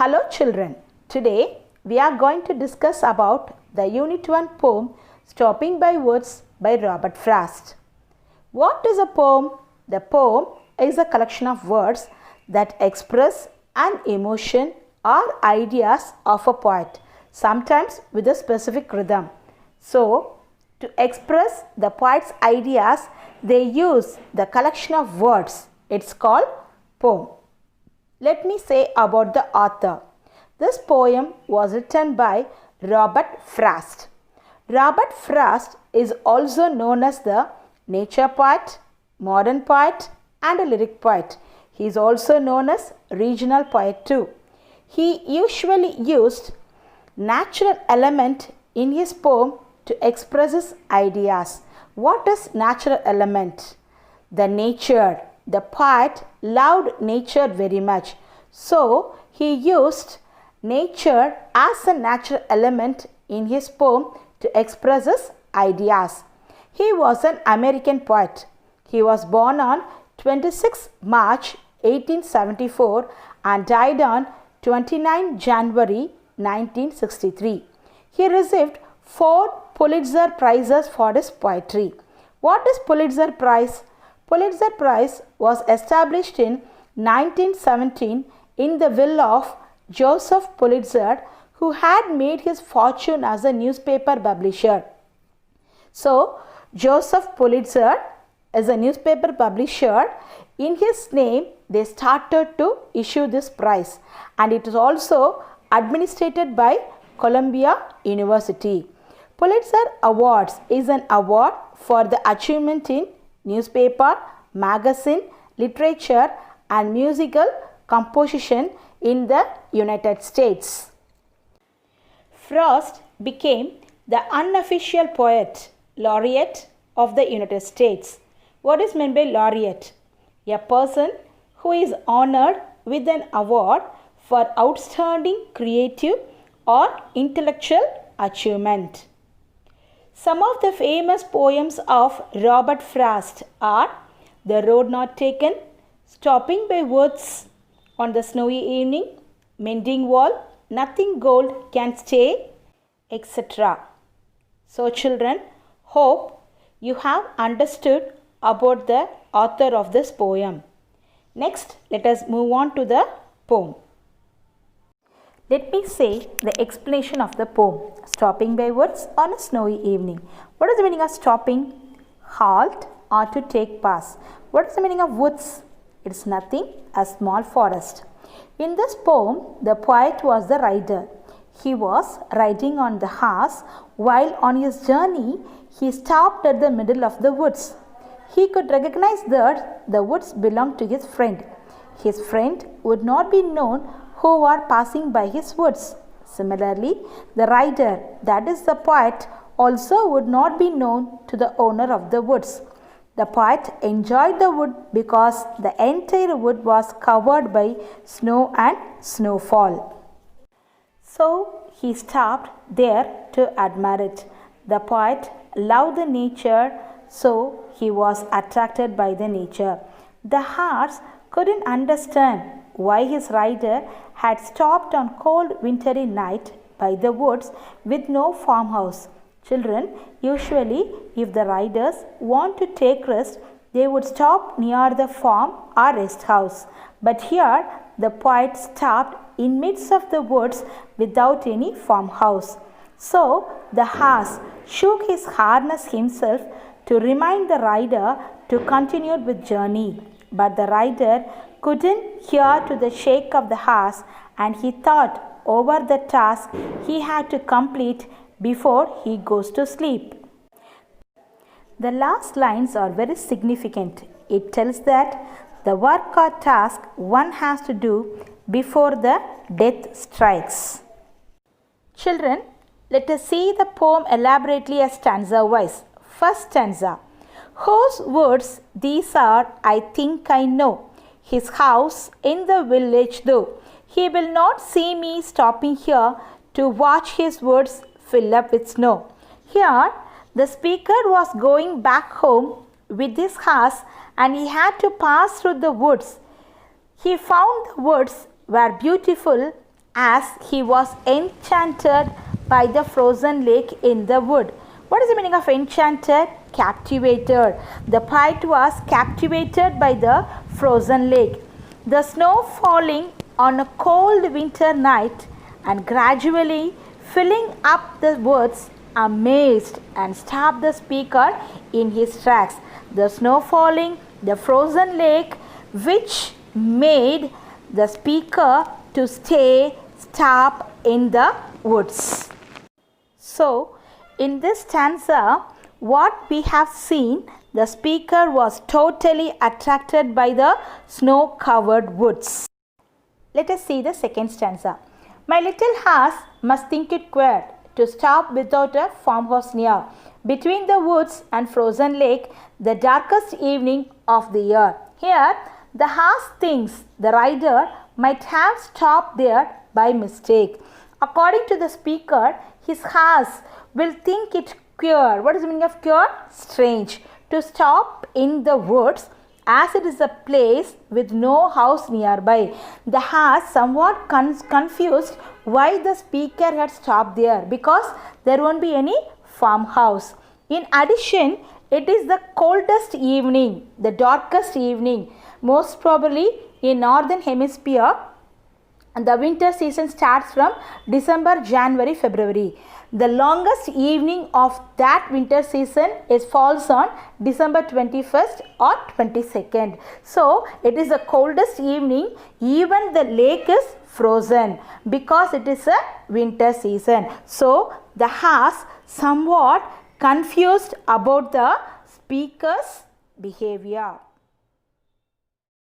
Hello children, today we are going to discuss about the Unit 1 poem Stopping by Woods by Robert Frost. What is a poem? The poem is a collection of words that express an emotion or ideas of a poet, sometimes with a specific rhythm. So, to express the poet's ideas, they use the collection of words. It's called poem. Let me say about the author. This poem was written by Robert Frost. Robert Frost is also known as the nature poet, modern poet and a lyric poet. He is also known as regional poet too. He usually used natural element in his poem to express his ideas. What is natural element? The nature. The poet loved nature very much. So, he used nature as a natural element in his poem to express his ideas. He was an American poet. He was born on 26 March 1874 and died on 29 January 1963. He received 4 Pulitzer Prizes for his poetry. What is Pulitzer Prize? Pulitzer Prize was established in 1917 in the will of Joseph Pulitzer, who had made his fortune as a newspaper publisher. So, Joseph Pulitzer is a newspaper publisher. In his name, they started to issue this prize, and it is also administered by Columbia University. Pulitzer Awards is an award for the achievement in newspaper, magazine, literature and musical composition in the United States. Frost became the unofficial poet laureate of the United States. What is meant by laureate? A person who is honored with an award for outstanding creative or intellectual achievement. Some of the famous poems of Robert Frost are The Road Not Taken, Stopping by Woods, On the Snowy Evening, Mending Wall, Nothing Gold Can Stay, etc. So children, hope you have understood about the author of this poem. Next, let us move on to the poem. Let me say the explanation of the poem. Stopping by woods on a snowy evening. What is the meaning of stopping? Halt or to take pause. What is the meaning of woods? It is nothing, a small forest. In this poem, the poet was the rider. He was riding on the horse. While on his journey, he stopped at the middle of the woods. He could recognize that the woods belonged to his friend. His friend would not be known who were passing by his woods. Similarly, the rider, that is the poet, also would not be known to the owner of the woods. The poet enjoyed the wood because the entire wood was covered by snow and snowfall. So, he stopped there to admire it. The poet loved the nature, so he was attracted by the nature. The horse couldn't understand why his rider had stopped on cold wintry night by the woods with no farmhouse. Children, usually if the riders want to take rest, they would stop near the farm or rest house. But here the poet stopped in midst of the woods without any farmhouse. So the horse shook his harness himself to remind the rider to continue with journey. But the rider couldn't hear to the shake of the horse, and he thought over the task he had to complete before he goes to sleep. The last lines are very significant. It tells that the work or task one has to do before the death strikes. Children, let us see the poem elaborately as stanza wise. First stanza. Whose woods these are, I think I know. His house in the village though. He will not see me stopping here to watch his woods fill up with snow. Here, the speaker was going back home with his horse and he had to pass through the woods. He found the woods were beautiful as he was enchanted by the frozen lake in the wood. What is the meaning of enchanted? Captivated. The poet was captivated by the frozen lake. The snow falling on a cold winter night and gradually filling up the woods amazed and stopped the speaker in his tracks. The snow falling, the frozen lake, which made the speaker to stop in the woods. So, in this stanza, what we have seen, the speaker was totally attracted by the snow-covered woods. Let us see the second stanza. My little horse must think it queer to stop without a farmhouse near, between the woods and frozen lake, the darkest evening of the year. Here, the horse thinks the rider might have stopped there by mistake. According to the speaker, his horse will think it queer. What is the meaning of queer? Strange. To stop in the woods, as it is a place with no house nearby. The horse somewhat confused why the speaker had stopped there, because there won't be any farmhouse. In addition, it is the coldest evening, the darkest evening. Most probably in northern hemisphere, the winter season starts from December, January, February. The longest evening of that winter season falls on December 21st or 22nd. So, it is the coldest evening. Even the lake is frozen because it is a winter season. So, the horse somewhat confused about the speaker's behavior.